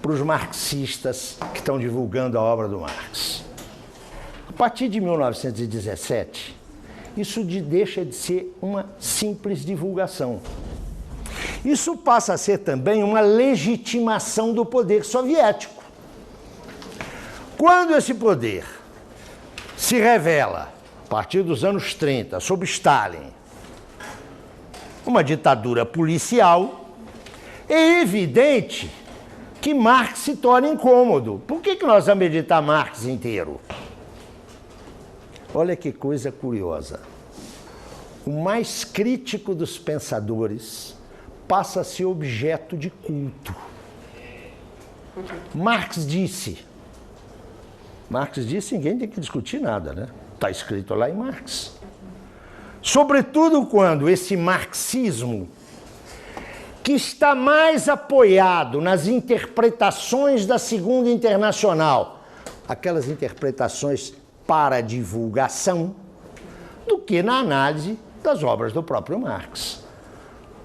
para os marxistas que estão divulgando a obra do Marx. A partir de 1917, isso deixa de ser uma simples divulgação. Isso passa a ser também uma legitimação do poder soviético. Quando esse poder se revela, a partir dos anos 30, sob Stalin, uma ditadura policial, é evidente que Marx se torna incômodo. Por que nós vamos editar Marx inteiro? Olha que coisa curiosa. O mais crítico dos pensadores passa a ser objeto de culto. Marx disse, ninguém tem que discutir nada, né? Está escrito lá em Marx. Sobretudo quando esse marxismo, que está mais apoiado nas interpretações da Segunda Internacional, aquelas interpretações para divulgação, do que na análise das obras do próprio Marx.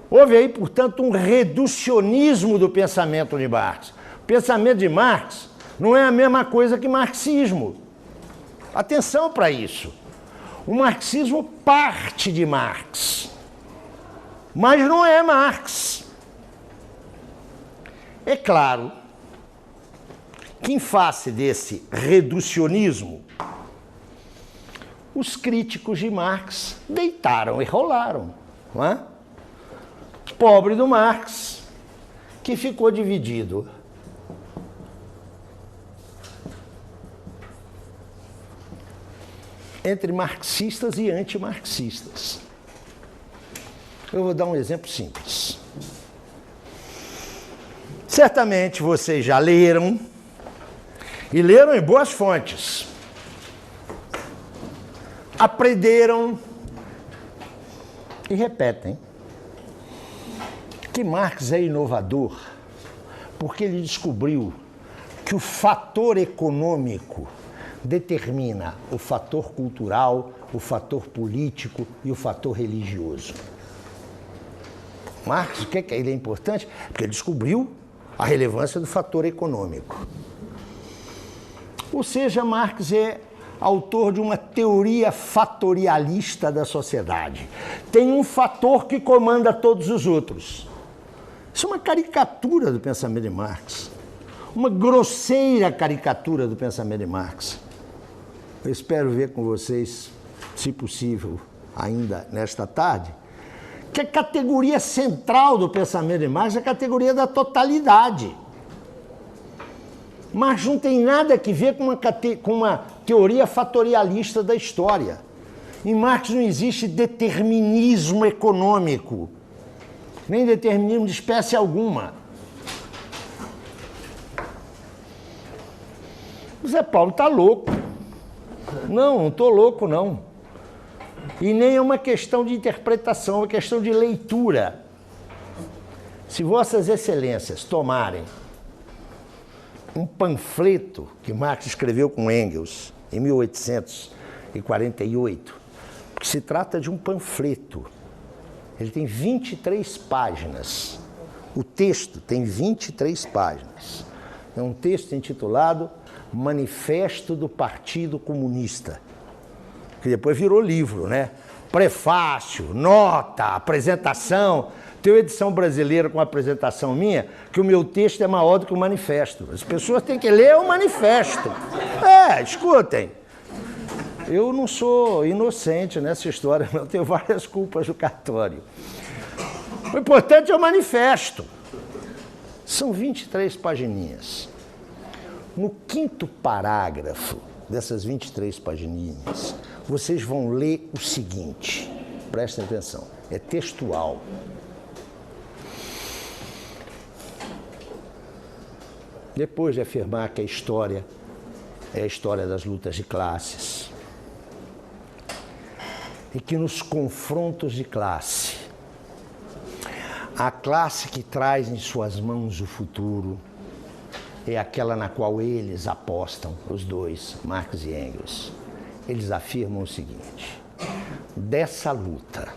Houve aí, portanto, um reducionismo do pensamento de Marx. O pensamento de Marx não é a mesma coisa que marxismo. Atenção para isso. O marxismo parte de Marx, mas não é Marx. É claro que, em face desse reducionismo, os críticos de Marx deitaram e rolaram, não é? Pobre do Marx, que ficou dividido. Entre marxistas e antimarxistas. Eu vou dar um exemplo simples. Certamente vocês já leram, e leram em boas fontes, aprenderam e repetem que Marx é inovador porque ele descobriu que o fator econômico determina o fator cultural, o fator político e o fator religioso. Marx, o que é ele é importante? Porque ele descobriu a relevância do fator econômico. Ou seja, Marx é autor de uma teoria fatorialista da sociedade. Tem um fator que comanda todos os outros. Isso é uma caricatura do pensamento de Marx. Uma grosseira caricatura do pensamento de Marx. Eu espero ver com vocês, se possível, ainda nesta tarde, que a categoria central do pensamento de Marx é a categoria da totalidade. Marx não tem nada a ver com uma teoria fatorialista da história. Em Marx não existe determinismo econômico, nem determinismo de espécie alguma. O Zé Paulo está louco. Não estou louco, não. E nem é uma questão de interpretação, é uma questão de leitura. Se vossas excelências tomarem um panfleto que Marx escreveu com Engels em 1848, porque se trata de um panfleto, ele tem 23 páginas. O texto tem 23 páginas. É um texto intitulado Manifesto do Partido Comunista, que depois virou livro, né? Prefácio, nota, apresentação. Tem uma edição brasileira com uma apresentação minha, que o meu texto é maior do que o manifesto. As pessoas têm que ler o manifesto. Escutem. Eu não sou inocente nessa história, eu tenho várias culpas no cartório. O importante é o manifesto. São 23 pagininhas. No quinto parágrafo dessas 23 pagininhas, vocês vão ler o seguinte. Prestem atenção, é textual. Depois de afirmar que a história é a história das lutas de classes, e que nos confrontos de classe, a classe que traz em suas mãos o futuro é aquela na qual eles apostam, os dois, Marx e Engels. Eles afirmam o seguinte: dessa luta,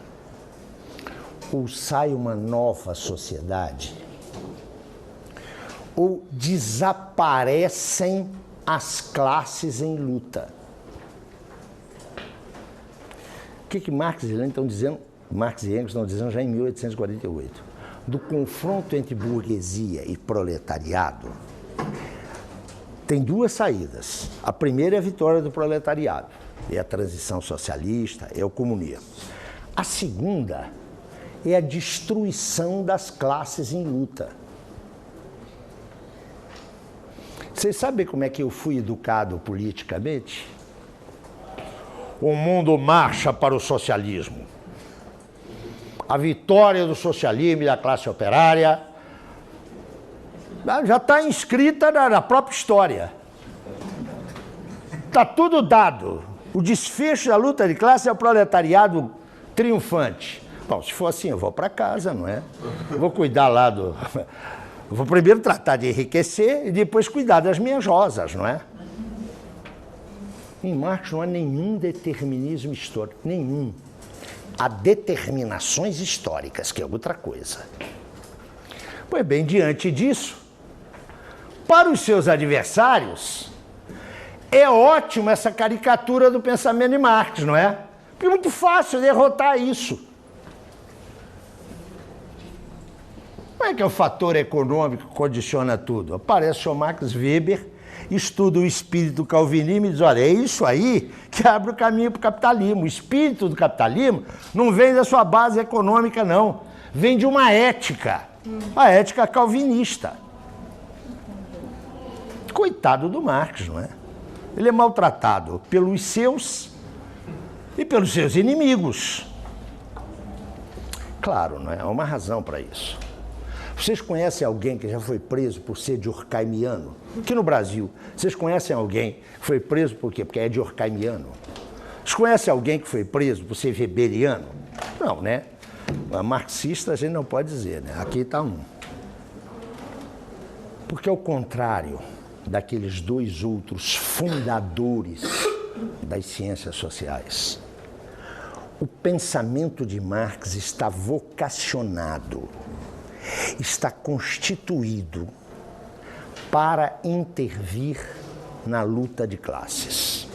ou sai uma nova sociedade, ou desaparecem as classes em luta. O que Marx e Engels estão dizendo já em 1848? Do confronto entre burguesia e proletariado, tem duas saídas. A primeira é a vitória do proletariado, é a transição socialista, é o comunismo. A segunda é a destruição das classes em luta. Vocês sabem como é que eu fui educado politicamente? O mundo marcha para o socialismo. A vitória do socialismo e da classe operária já está inscrita na própria história. Está tudo dado. O desfecho da luta de classe é o proletariado triunfante. Bom, se for assim, eu vou para casa, não é? Vou cuidar lá do... Vou primeiro tratar de enriquecer e depois cuidar das minhas rosas, não é? Em Marx não há nenhum determinismo histórico, nenhum. Há determinações históricas, que é outra coisa. Pois bem, diante disso, para os seus adversários, é ótimo essa caricatura do pensamento de Marx, não é? Porque é muito fácil derrotar isso. Como é que é o fator econômico que condiciona tudo? Aparece o Max Weber, estuda o espírito do calvinismo e diz, olha, é isso aí que abre o caminho para o capitalismo. O espírito do capitalismo não vem da sua base econômica, não. Vem de uma ética, a ética calvinista. Coitado do Marx, não é? Ele é maltratado pelos seus e pelos seus inimigos. Claro, não é? Há uma razão para isso. Vocês conhecem alguém que já foi preso por ser durkheimiano? Aqui no Brasil, vocês conhecem alguém que foi preso por quê? Porque é durkheimiano? Vocês conhecem alguém que foi preso por ser weberiano? Não, né? Marxista a gente não pode dizer, né? Aqui está um. Porque ao contrário daqueles dois outros fundadores das ciências sociais, o pensamento de Marx está vocacionado, está constituído para intervir na luta de classes.